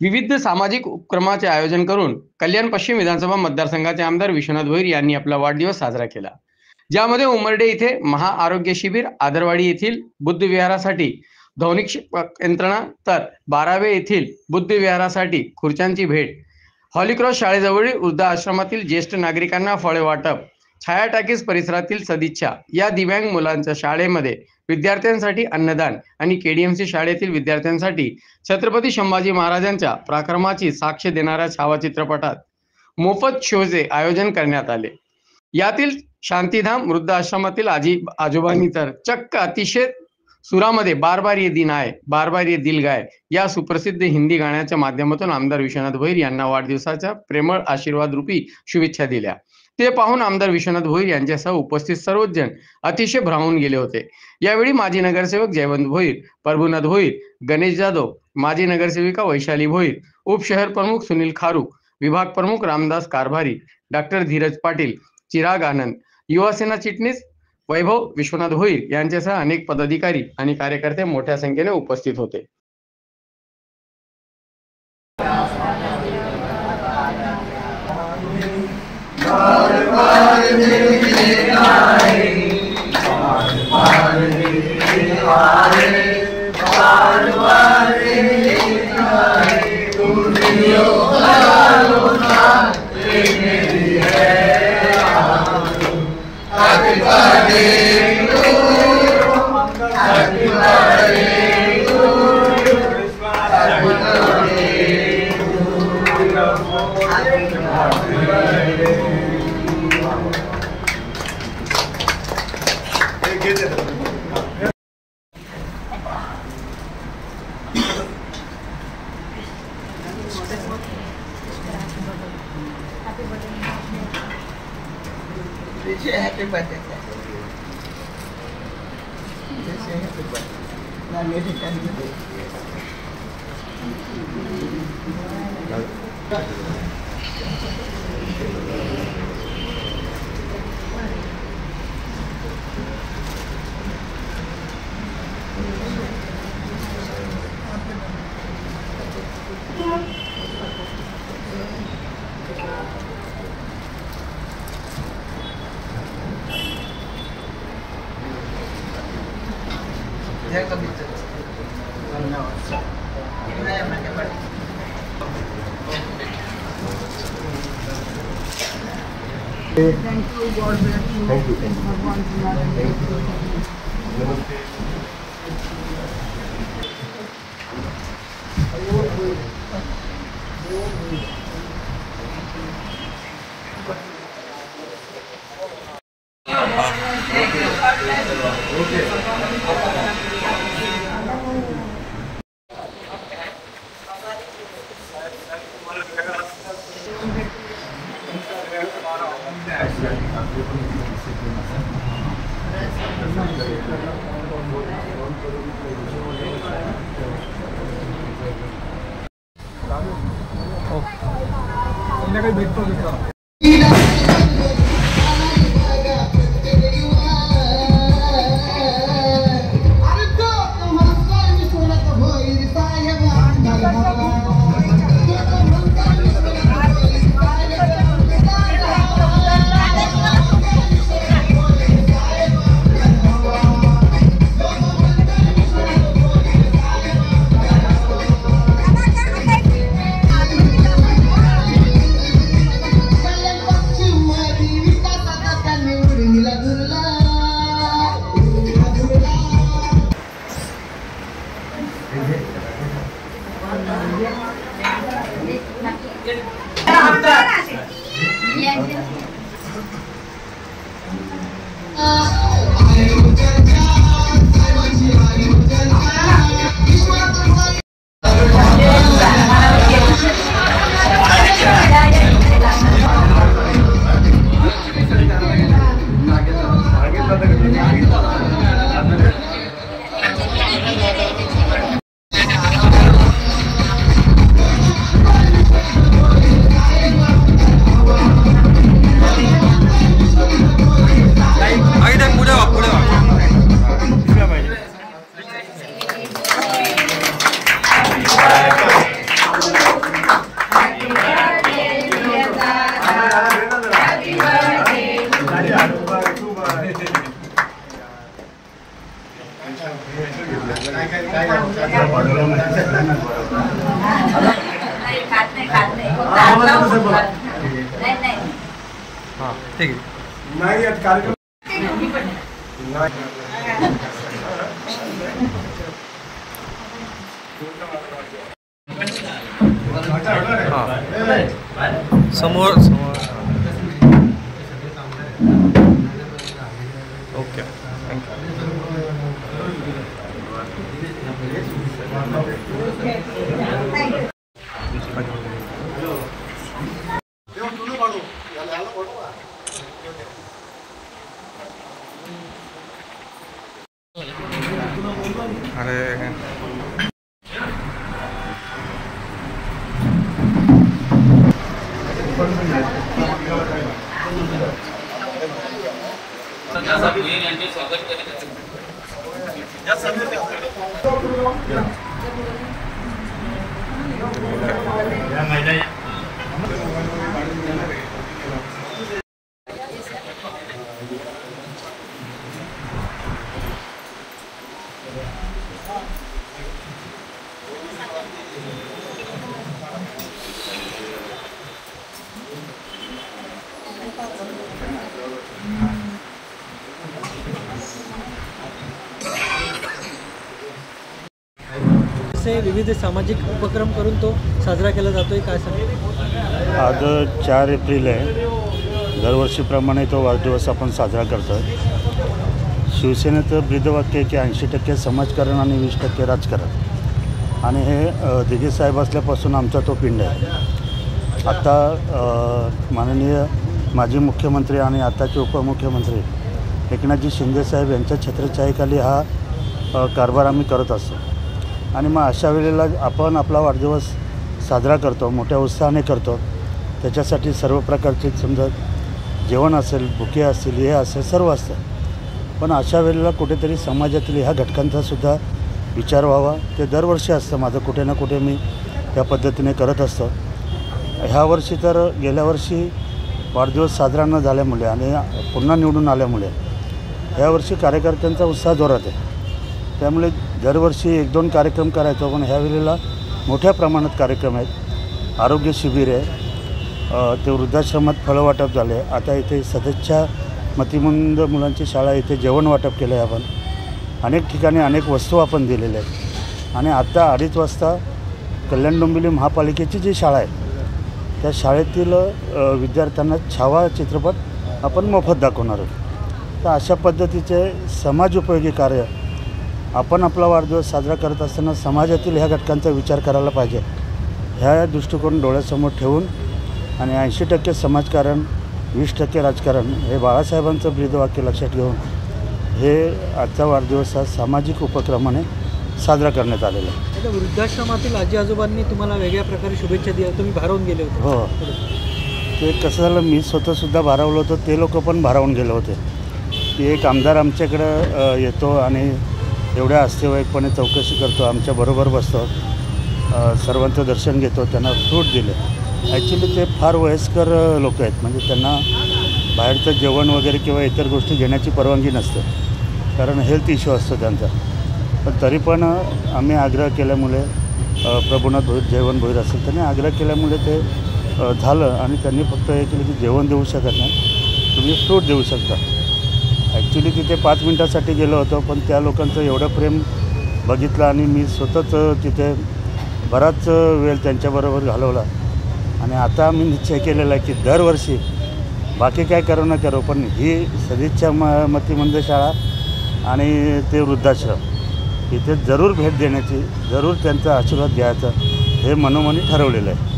विविध सामाजिक उपक्रमाचे आयोजन करून कल्याण पश्चिम विधानसभा मतदारसंघाचे आमदार विश्वनाथ भोईर यांनी आपला वाढदिवस साजरा केला। ज्यामध्ये उमरडे येथे महाआरोग्य शिबिर, आदरवाडी येथील बुद्ध विहारासाठी ध्वनिक यंत्रणा, तर बारावे येथील बुद्ध विहारासाठी खुर्च्यांची भेट, हॉलीक्रॉस शाळेजवळील वृद्ध आश्रमातील ज्येष्ठ नागरिकांना फळे वाटप, छाया टाकीज परिसरातील सदिच्छा या दिव्यांग मुलांच्या शाळेमध्ये विद्यार्थ्यांसाठी अन्नदान आणि केडीएमसी शाळेतील विद्यार्थ्यांसाठी छत्रपती संभाजी महाराजांच्या पराक्रमाची साक्ष देणाऱ्या छावा चित्रपटात मोफत शोचे आयोजन करण्यात आले। यातील शांतीधाम वृद्ध आश्रमातील आजोबांनी तर चक्क अतिशय सुरामध्ये बार बार ये दिन आए, बार बार ये दिल गाए या सुप्रसिद्ध हिंदी गाण्याच्या माध्यमातून आमदार विश्वनाथ भोईर यांना वाढदिवसाच्या प्रेमळ आशीर्वाद रूपी शुभेच्छा दिल्या। ते पाहून आमदार विश्वनाथ भोईर यांच्यासह उपस्थित सर्वच जण अतिशय भारावून गेले होते। यावेळी माजी नगरसेवक जयवंत भोईर, प्रभुनाथ भोईर, गणेश जाधव, माजी नगरसेविका वैशाली भोईर, उपशहर प्रमुख सुनील खारू, विभाग प्रमुख रामदास कारभारी, डॉक्टर धीरज पाटील, चिराग आनंद, युवासेना चिटणीस वैभव विश्वनाथ भोईर यांच्यासह अनेक पदाधिकारी आणि कार्यकर्ते मोठ्या संख्येने उपस्थित होते। Happy birthday. Happy birthday. Now let it continue. Thank you, God bless you. Thank you. Bhagwan Thank you. संध्याकाळी भेटतो हां ठीक आहे. नाही आता कार्यक्रम हां समोर ओके अरे असे विविध सामाजिक उपक्रम करून तो साजरा केला जातोय काय सांगेल? आज 4 एप्रिल आहे. दरवर्षीप्रमाणे तो वाढदिवस आपण साजरा करतो आहे. शिवसेनेचं ब्रीदवाक्य आहे की 80% समाजकारण आणि 20% राजकारण आणि हे दिघेसाहेब असल्यापासून आमचा तो पिंड आहे. आता माननीय माजी मुख्यमंत्री आणि आताचे उपमुख्यमंत्री एकनाथजी शिंदेसाहेब यांच्या छत्रछायेखाली हा कारभार आम्ही करत असतो आणि मग अशा वेळेला आपण आपला वाढदिवस साजरा करतो, मोठ्या उत्साहाने करतो. त्याच्यासाठी सर्व प्रकारचे समजा जेवण असेल, बुके असतील, हे असेल, सर्व असतं. पण अशा वेळेला कुठेतरी समाजातील ह्या घटकांचासुद्धा विचार व्हावा. ते दरवर्षी असतं माझं, कुठे ना कुठे मी त्या पद्धतीने करत असतो. ह्या वर्षी तर गेल्या वर्षी वाढदिवस साजरा न झाल्यामुळे आणि पुन्हा निवडून आल्यामुळे ह्यावर्षी कार्यकर्त्यांचा उत्साह जोरात आहे. त्यामुळे दरवर्षी 1-2 कार्यक्रम करायचो, पण ह्यावेळेला मोठ्या प्रमाणात कार्यक्रम आहेत. आरोग्य शिबिर आहे, ते वृद्धाश्रमात फळं वाटप झाले. आता इथे सदच्छा मतिमंद मुलांची शाळा, इथे जेवण वाटप केलं आहे आपण. अनेक ठिकाणी अनेक वस्तू आपण दिलेल्या आहेत आणि आता 2:30 वाजता कल्याण डोंबिवली महापालिकेची जी शाळा आहे त्या शाळेतील विद्यार्थ्यांना छावा चित्रपट आपण मोफत दाखवणार आहोत. तर अशा पद्धतीचे समाजोपयोगी कार्य आपण आपला वाढदिवस साजरा करत असताना समाजातील ह्या घटकांचा विचार करायला पाहिजे. ह्या दृष्टिकोन डोळ्यासमोर ठेवून आणि 80% समाजकारण 20% राजकारण हे बाळासाहेबांचं ब्रीदवाक्य लक्षात घेऊन हे आजचा वाढदिवस हा सामाजिक उपक्रमाने साजरा करण्यात आलेला आहे. आता वृद्धाश्रमातील आजी आजोबांनी तुम्हाला वेगळ्या प्रकारे शुभेच्छा दिल्या, तुम्ही भारावून गेले होते. हो, ते कसं झालं, मी स्वतःसुद्धा भारावलं होतं, ते लोक पण भारावून गेले होते. की एक आमदार आमच्याकडं येतो आणि एवढ्या अस्तेवाईकपणे चौकशी करतो, आमच्याबरोबर बसतो, सर्वांचं दर्शन घेतो, त्यांना फ्रूट दिले. ॲक्च्युली ते फार वयस्कर लोक आहेत, म्हणजे त्यांना बाहेरचं जेवण वगैरे किंवा इतर गोष्टी घेण्याची परवानगी नसते, कारण हेल्थ इश्यू असतो त्यांचा. पण तरी पण आम्ही आग्रह केल्यामुळे प्रभुनाथ भोईर, जयवंत भोईर असेल, त्यांनी आग्रह केल्यामुळे ते झालं आणि त्यांनी फक्त हे केलं की जेवण देऊ शकत नाही, तुम्ही फ्रूट देऊ शकता. ॲक्च्युली तिथे 5 मिनटासाठी गेलो होतो, पण त्या लोकांचं एवढं प्रेम बघितलं आणि मी स्वतःच तिथे बराच वेळ त्यांच्याबरोबर घालवला. आणि आता आम्ही निश्चय केलेला आहे की दरवर्षी बाकी काय करो ना करो, पण ही सदिच्छा मतिमंद शाळा आणि ते वृद्धाश्रम इथे जरूर भेट देण्याची, जरूर त्यांचा आशीर्वाद घ्यायचा हे मनोमनी ठरवलेलं आहे.